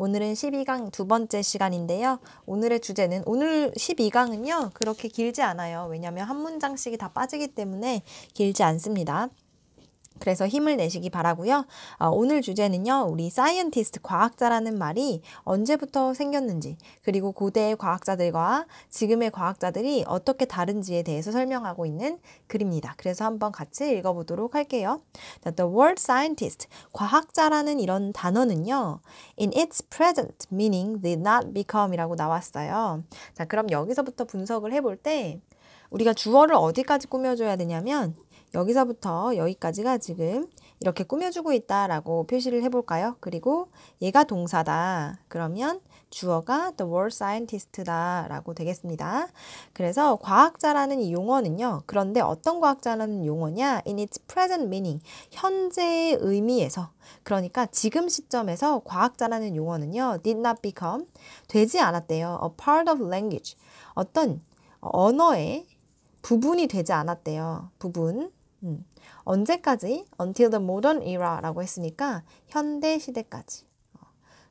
오늘은 12강 두 번째 시간인데요. 오늘의 주제는, 오늘 12강은요, 그렇게 길지 않아요. 왜냐하면 한 문장씩이 다 빠지기 때문에 길지 않습니다. 그래서 힘을 내시기 바라고요. 오늘 주제는요, 우리 사이언티스트, 과학자라는 말이 언제부터 생겼는지, 그리고 고대의 과학자들과 지금의 과학자들이 어떻게 다른지에 대해서 설명하고 있는 글입니다. 그래서 한번 같이 읽어보도록 할게요. 자, The word scientist, 과학자라는 이런 단어는요, in its present meaning did not become 이라고 나왔어요. 자, 그럼 여기서부터 분석을 해볼 때 우리가 주어를 어디까지 꾸며줘야 되냐면 여기서부터 여기까지가 지금 이렇게 꾸며주고 있다라고 표시를 해볼까요? 그리고 얘가 동사다. 그러면 주어가 the word scientist다 라고 되겠습니다. 그래서 과학자라는 이 용어는요. 그런데 어떤 과학자라는 용어냐? In its present meaning. 현재의 의미에서. 그러니까 지금 시점에서 과학자라는 용어는요. did not become. 되지 않았대요. A part of language. 어떤 언어의 부분이 되지 않았대요. 부분. 언제까지? Until the modern era 라고 했으니까 현대 시대까지.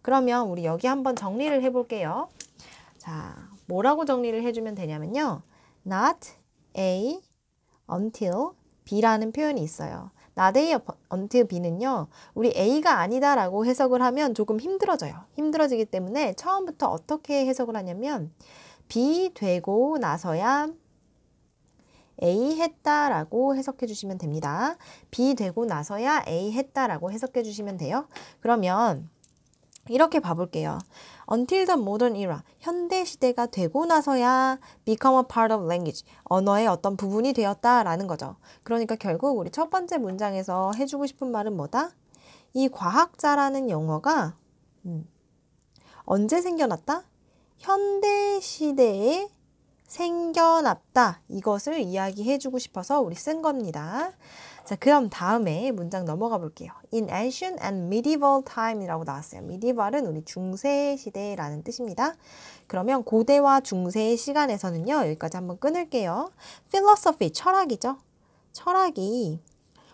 그러면 우리 여기 한번 정리를 해볼게요. 자, 뭐라고 정리를 해주면 되냐면요. Not A until B라는 표현이 있어요. Not A until B는요. 우리 A가 아니다 라고 해석을 하면 조금 힘들어져요. 힘들어지기 때문에 처음부터 어떻게 해석을 하냐면 B 되고 나서야 A 했다라고 해석해 주시면 됩니다. B 되고 나서야 A 했다라고 해석해 주시면 돼요. 그러면 이렇게 봐볼게요. Until the modern era, 현대 시대가 되고 나서야 become a part of language, 언어의 어떤 부분이 되었다라는 거죠. 그러니까 결국 우리 첫 번째 문장에서 해주고 싶은 말은 뭐다? 이 과학자라는 용어가 언제 생겨났다? 현대 시대에 생겨났다. 이것을 이야기해주고 싶어서 우리 쓴 겁니다. 자, 그럼 다음에 문장 넘어가 볼게요. In ancient and medieval time이라고 나왔어요. medieval은 우리 중세 시대라는 뜻입니다. 그러면 고대와 중세의 시간에서는요. 여기까지 한번 끊을게요. philosophy, 철학이죠. 철학이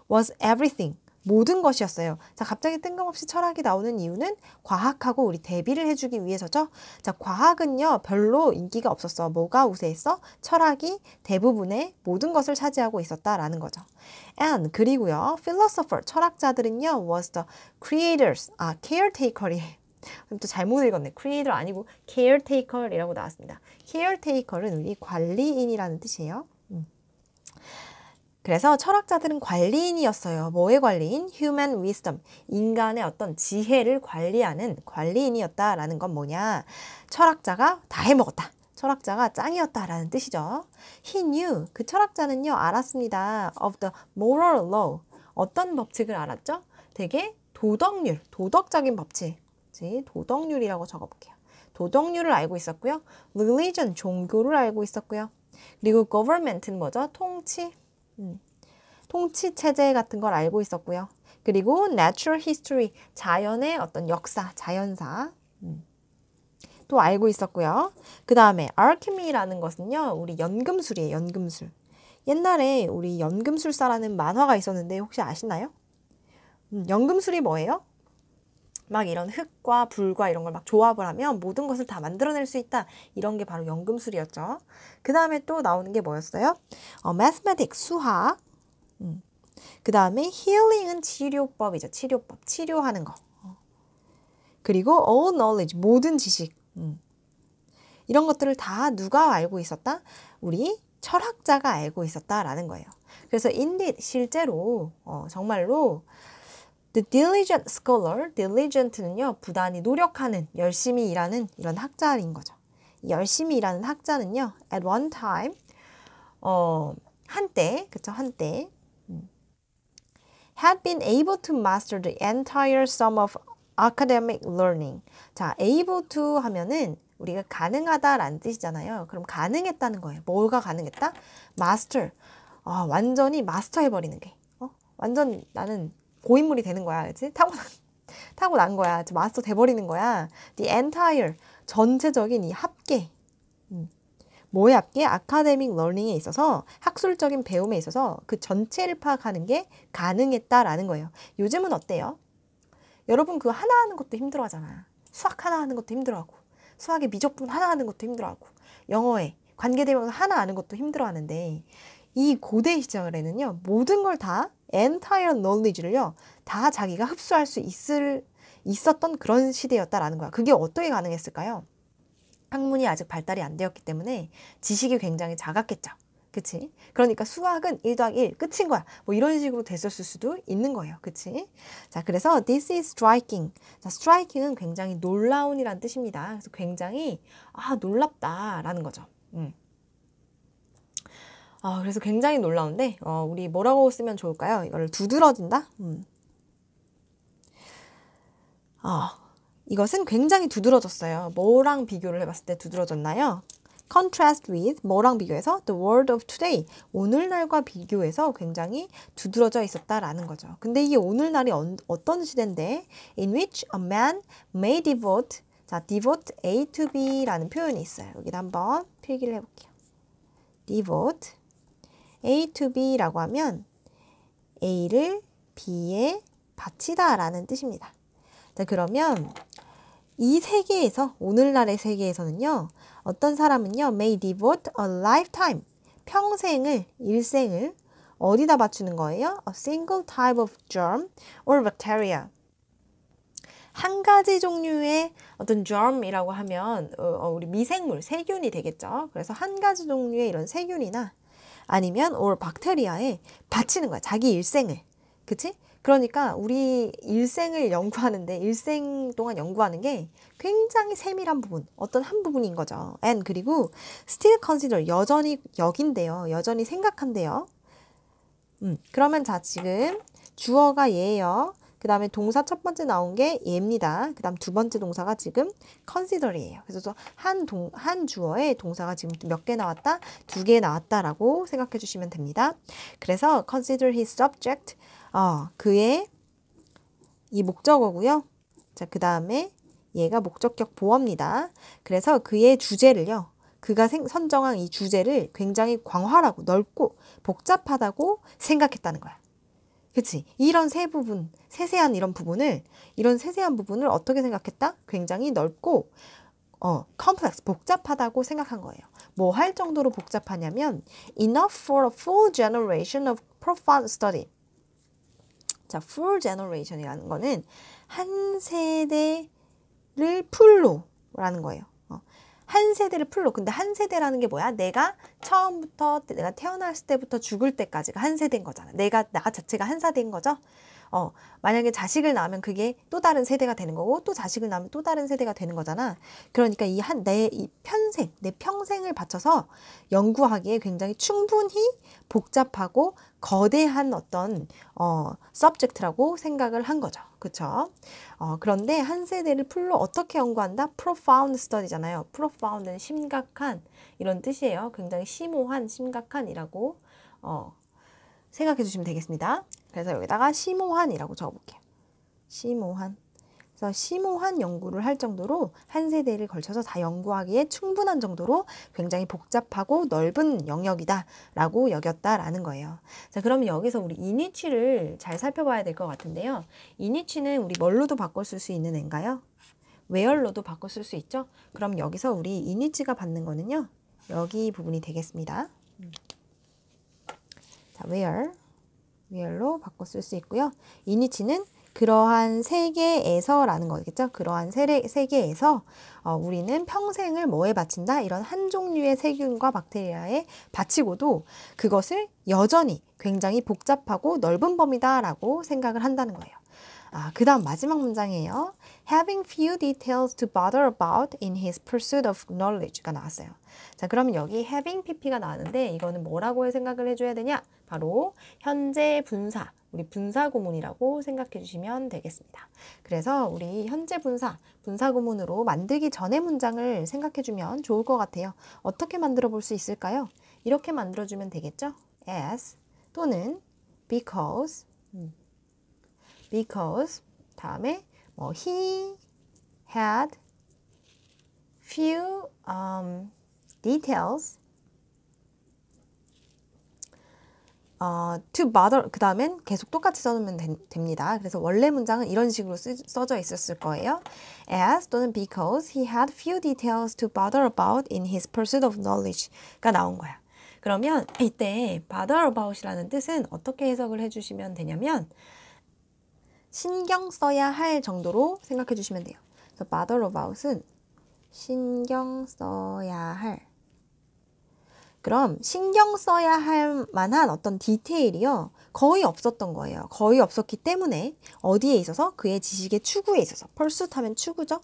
was everything. 모든 것이었어요. 자, 갑자기 뜬금없이 철학이 나오는 이유는 과학하고 우리 대비를 해주기 위해서죠. 자, 과학은요, 별로 인기가 없었어. 뭐가 우세했어? 철학이 대부분의 모든 것을 차지하고 있었다라는 거죠. And, 그리고요, philosopher, 철학자들은요, was the creators, caretaker이. 또 잘못 읽었네. creator 아니고 caretaker이라고 나왔습니다. caretaker은 우리 관리인이라는 뜻이에요. 그래서 철학자들은 관리인이었어요. 뭐의 관리인? Human wisdom. 인간의 어떤 지혜를 관리하는 관리인이었다라는 건 뭐냐? 철학자가 다 해먹었다. 철학자가 짱이었다라는 뜻이죠. He knew. 그 철학자는요, 알았습니다. Of the moral law. 어떤 법칙을 알았죠? 되게 도덕률, 도덕적인 법칙. 도덕률이라고 적어볼게요. 도덕률을 알고 있었고요. Religion, 종교를 알고 있었고요. 그리고 government는 뭐죠? 통치. 통치 체제 같은 걸 알고 있었고요. 그리고 natural history, 자연의 어떤 역사, 자연사 또 알고 있었고요. 그 다음에 alchemy라는 것은요, 우리 연금술이에요. 연금술. 옛날에 우리 연금술사라는 만화가 있었는데 혹시 아시나요? 연금술이 뭐예요? 막 이런 흙과 불과 이런 걸 막 조합을 하면 모든 것을 다 만들어낼 수 있다. 이런 게 바로 연금술이었죠. 그 다음에 또 나오는 게 뭐였어요? mathematics, 수학. 그 다음에 healing은 치료법이죠. 치료법, 치료하는 거. 그리고 all knowledge, 모든 지식. 이런 것들을 다 누가 알고 있었다? 우리 철학자가 알고 있었다라는 거예요. 그래서 indeed, 실제로 정말로 The diligent scholar, diligent는요, 부단히 노력하는, 열심히 일하는 이런 학자인 거죠. 열심히 일하는 학자는요, at one time, 한때, 그쵸, 한때, had been able to master the entire sum of academic learning. 자, able to 하면은 우리가 가능하다라는 뜻이잖아요. 그럼 가능했다는 거예요. 뭐가 가능했다? master. 완전히 마스터해버리는 게. 완전 나는 고인물이 되는 거야. 그치? 타고난 거야. 마스터 돼버리는 거야. The entire, 전체적인 이 합계. 뭐의 합계? 아카데믹 러닝에 있어서, 학술적인 배움에 있어서 그 전체를 파악하는 게 가능했다라는 거예요. 요즘은 어때요? 여러분 그거 하나 하는 것도 힘들어 하잖아. 수학 하나 하는 것도 힘들어하고 수학의 미적분 하나 하는 것도 힘들어하고 영어에 관계대명사 하나 아는 것도 힘들어하는데 이 고대 시절에는요 모든 걸 다 entire knowledge를요 다 자기가 흡수할 수 있었던 그런 시대였다라는 거야. 그게 어떻게 가능했을까요? 학문이 아직 발달이 안 되었기 때문에 지식이 굉장히 작았겠죠. 그치? 그러니까 수학은 1 더하기 1 끝인 거야. 뭐 이런 식으로 됐었을 수도 있는 거예요. 그치? 자, 그래서 this is striking. 자, striking은 굉장히 놀라운이란 뜻입니다. 그래서 굉장히 놀랍다라는 거죠. 그래서 굉장히 놀라운데 우리 뭐라고 쓰면 좋을까요? 이거를 두드러진다? 이것은 굉장히 두드러졌어요. 뭐랑 비교를 해봤을 때 두드러졌나요? Contrast with 뭐랑 비교해서 the world of today 오늘날과 비교해서 굉장히 두드러져 있었다라는 거죠. 근데 이게 오늘날이 어떤 시대인데 in which a man may devote 자 devote A to B라는 표현이 있어요. 여기다 한번 필기를 해볼게요. devote A to B라고 하면 A를 B에 바치다 라는 뜻입니다. 자, 그러면 이 세계에서 오늘날의 세계에서는요. 어떤 사람은요. may devote a lifetime 평생을 일생을 어디다 바치는 거예요? a single type of germ or bacteria 한 가지 종류의 어떤 germ이라고 하면 우리 미생물, 세균이 되겠죠. 그래서 한 가지 종류의 이런 세균이나 아니면 or bacteria에 바치는 거야. 자기 일생을. 그치? 그러니까 우리 일생을 연구하는데 일생 동안 연구하는 게 굉장히 세밀한 부분, 어떤 한 부분인 거죠. and 그리고 still consider 여전히 여긴대요. 여전히 생각한대요. 그러면 자 지금 주어가 얘예요. 그 다음에 동사 첫 번째 나온 게 얘입니다. 그 다음 두 번째 동사가 지금 consider이에요. 그래서 한 주어에 동사가 지금 몇 개 나왔다? 2개 나왔다라고 생각해 주시면 됩니다. 그래서 consider his subject 그의 이 목적어고요. 자, 그 다음에 얘가 목적격 보어입니다. 그래서 그의 주제를요. 그가 선정한 이 주제를 굉장히 광활하고 넓고 복잡하다고 생각했다는 거야. 그치? 이런 세세한 이런 세세한 부분을 어떻게 생각했다? 굉장히 넓고 complex, 복잡하다고 생각한 거예요. 뭐 할 정도로 복잡하냐면 enough for a full generation of profound study. 자, full generation이라는 거는 한 세대를 풀로라는 거예요. 한 세대를 풀로. 근데 한 세대라는 게 뭐야? 내가 처음부터 내가 태어났을 때부터 죽을 때까지가 한 세대인 거잖아. 나 자체가 한 세대인 거죠. 만약에 자식을 낳으면 그게 또 다른 세대가 되는 거고 또 자식을 낳으면 또 다른 세대가 되는 거잖아. 그러니까 내 평생을 바쳐서 연구하기에 굉장히 충분히 복잡하고 거대한 어떤 subject라고 생각을 한 거죠. 그쵸? 그런데 한 세대를 풀로 어떻게 연구한다? profound study잖아요. profound는 심각한 이런 뜻이에요. 굉장히 심오한, 심각한이라고 생각해 주시면 되겠습니다. 그래서 여기다가 심오한이라고 적어볼게요. 심오한. 그래서 심오한 연구를 할 정도로 한 세대를 걸쳐서 다 연구하기에 충분한 정도로 굉장히 복잡하고 넓은 영역이다 라고 여겼다라는 거예요. 자, 그러면 여기서 우리 이니치를 잘 살펴봐야 될 것 같은데요. 이니치는 우리 뭘로도 바꿔 쓸 수 있는 애인가요? where로도 바꿔 쓸 수 있죠? 그럼 여기서 우리 이니치가 받는 거는요. 여기 부분이 되겠습니다. 자, where로 바꿔 쓸 수 있고요. 이니치는 그러한 세계에서라는 거겠죠. 그러한 세계에서 우리는 평생을 뭐에 바친다? 이런 한 종류의 세균과 박테리아에 바치고도 그것을 여전히 굉장히 복잡하고 넓은 범위다 라고 생각을 한다는 거예요. 그 다음 마지막 문장이에요. Having few details to bother about in his pursuit of knowledge가 나왔어요. 자, 그러면 여기 having pp가 나왔는데 이거는 뭐라고 생각을 해줘야 되냐? 바로 현재 분사, 우리 분사 구문이라고 생각해 주시면 되겠습니다. 그래서 우리 현재 분사 구문으로 만들기 전의 문장을 생각해 주면 좋을 것 같아요. 어떻게 만들어 볼 수 있을까요? 이렇게 만들어 주면 되겠죠? as 또는 because 다음에 he had few details to bother 그 다음엔 계속 똑같이 써놓으면 됩니다. 그래서 원래 문장은 이런 식으로 써져 있었을 거예요. As 또는 because he had few details to bother about in his pursuit of knowledge가 나온 거야. 그러면 이때 bother about이라는 뜻은 어떻게 해석을 해주시면 되냐면 신경 써야 할 정도로 생각해 주시면 돼요. 그래서 bother about은 신경 써야 할. 그럼 신경 써야 할 만한 어떤 디테일이요. 거의 없었던 거예요. 거의 없었기 때문에 어디에 있어서 그의 지식의 추구에 있어서 pursuit 하면 추구죠.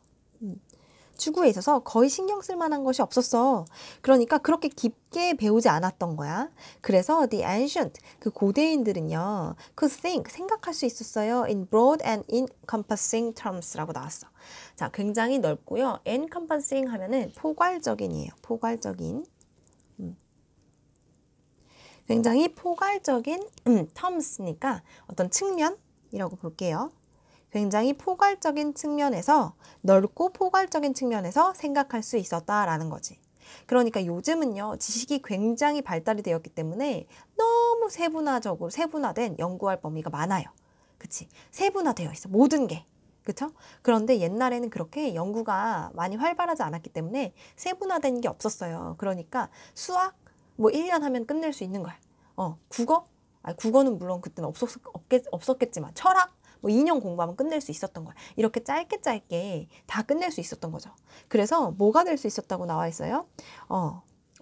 추구에 있어서 거의 신경 쓸 만한 것이 없었어. 그러니까 그렇게 깊게 배우지 않았던 거야. 그래서 the ancient, 그 고대인들은요. could think, 생각할 수 있었어요. in broad and encompassing terms라고 나왔어. 자, 굉장히 넓고요. encompassing 하면은 포괄적인이에요. 포괄적인. 굉장히 포괄적인 terms니까 어떤 측면이라고 볼게요. 굉장히 포괄적인 측면에서 넓고 포괄적인 측면에서 생각할 수 있었다라는 거지. 그러니까 요즘은요. 지식이 굉장히 발달이 되었기 때문에 너무 세분화된 연구할 범위가 많아요. 그치? 세분화되어 있어. 모든 게. 그쵸? 그런데 옛날에는 그렇게 연구가 많이 활발하지 않았기 때문에 세분화된 게 없었어요. 그러니까 수학 뭐 1년 하면 끝낼 수 있는 거야. 국어? 국어는 물론 그때는 없었겠지만 철학? 뭐 2년 공부하면 끝낼 수 있었던 거야. 이렇게 짧게 다 끝낼 수 있었던 거죠. 그래서 뭐가 될 수 있었다고 나와 있어요?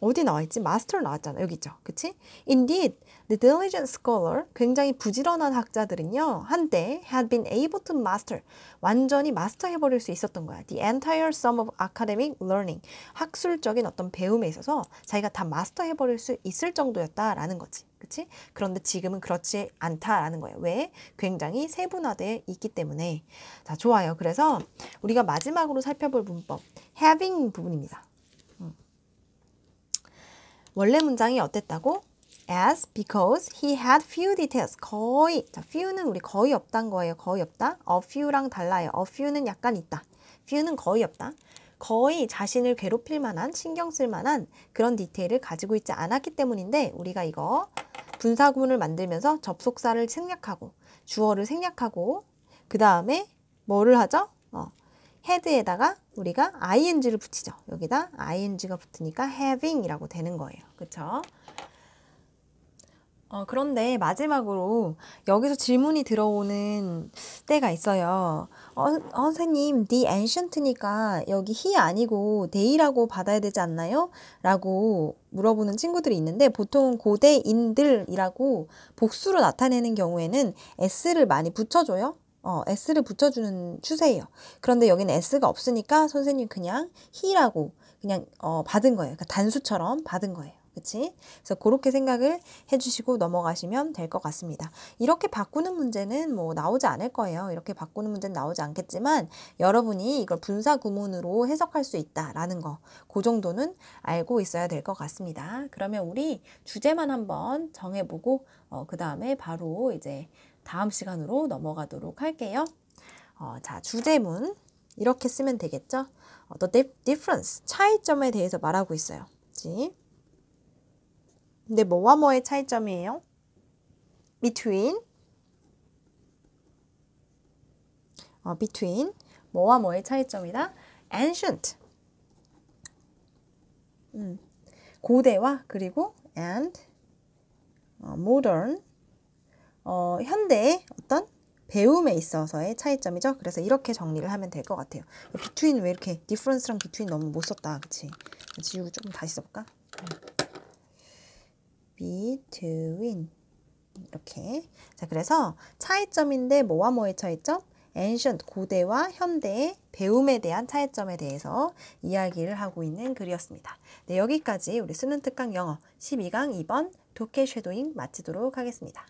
어디 나와 있지? 마스터 나왔잖아. 여기 있죠. 그치? Indeed, the diligent scholar, 굉장히 부지런한 학자들은요. 한때 had been able to master, 완전히 마스터해버릴 수 있었던 거야. The entire sum of academic learning, 학술적인 어떤 배움에 있어서 자기가 다 마스터해버릴 수 있을 정도였다라는 거지. 그치? 그런데 지금은 그렇지 않다라는 거예요. 왜? 굉장히 세분화되어 있기 때문에. 자, 좋아요. 그래서 우리가 마지막으로 살펴볼 문법, having 부분입니다. 원래 문장이 어땠다고? As, because he had few details. 거의. 자, few는 우리 거의 없단 거예요. 거의 없다. A few랑 달라요. A few는 약간 있다. few는 거의 없다. 거의 자신을 괴롭힐 만한, 신경 쓸 만한 그런 디테일을 가지고 있지 않았기 때문인데 우리가 이거 분사구문을 만들면서 접속사를 생략하고 주어를 생략하고 그 다음에 뭐를 하죠? had에다가 우리가 ing를 붙이죠. 여기다 ing가 붙으니까 having이라고 되는 거예요. 그쵸? 그런데 마지막으로 여기서 질문이 들어오는 때가 있어요. 선생님, the ancient니까 여기 he 아니고 they라고 받아야 되지 않나요? 라고 물어보는 친구들이 있는데 보통 고대인들이라고 복수로 나타내는 경우에는 s를 많이 붙여줘요. s를 붙여주는 추세예요. 그런데 여기는 s가 없으니까 선생님 그냥 he라고 그냥 받은 거예요. 그러니까 단수처럼 받은 거예요. 그치? 그래서 그렇게 생각을 해주시고 넘어가시면 될 것 같습니다. 이렇게 바꾸는 문제는 뭐 나오지 않을 거예요. 이렇게 바꾸는 문제는 나오지 않겠지만 여러분이 이걸 분사 구문으로 해석할 수 있다라는 거, 그 정도는 알고 있어야 될 것 같습니다. 그러면 우리 주제만 한번 정해보고 그 다음에 바로 이제 다음 시간으로 넘어가도록 할게요. 자, 주제문 이렇게 쓰면 되겠죠? The difference, 차이점에 대해서 말하고 있어요. 그치? 근데 뭐와 뭐의 차이점이에요? between 뭐와 뭐의 차이점이다? ancient 고대와 그리고 and modern 현대의 어떤 배움에 있어서의 차이점이죠. 그래서 이렇게 정리를 하면 될 것 같아요. between 왜 이렇게 difference랑 between 너무 못 썼다. 그치? 지우고 조금 다시 써볼까? between 이렇게. 자, 그래서 차이점인데 뭐와 뭐의 차이점? ancient 고대와 현대의 배움에 대한 차이점에 대해서 이야기를 하고 있는 글이었습니다. 네, 여기까지 우리 수능 특강 영어 12강 2번 독해 쉐도잉 마치도록 하겠습니다.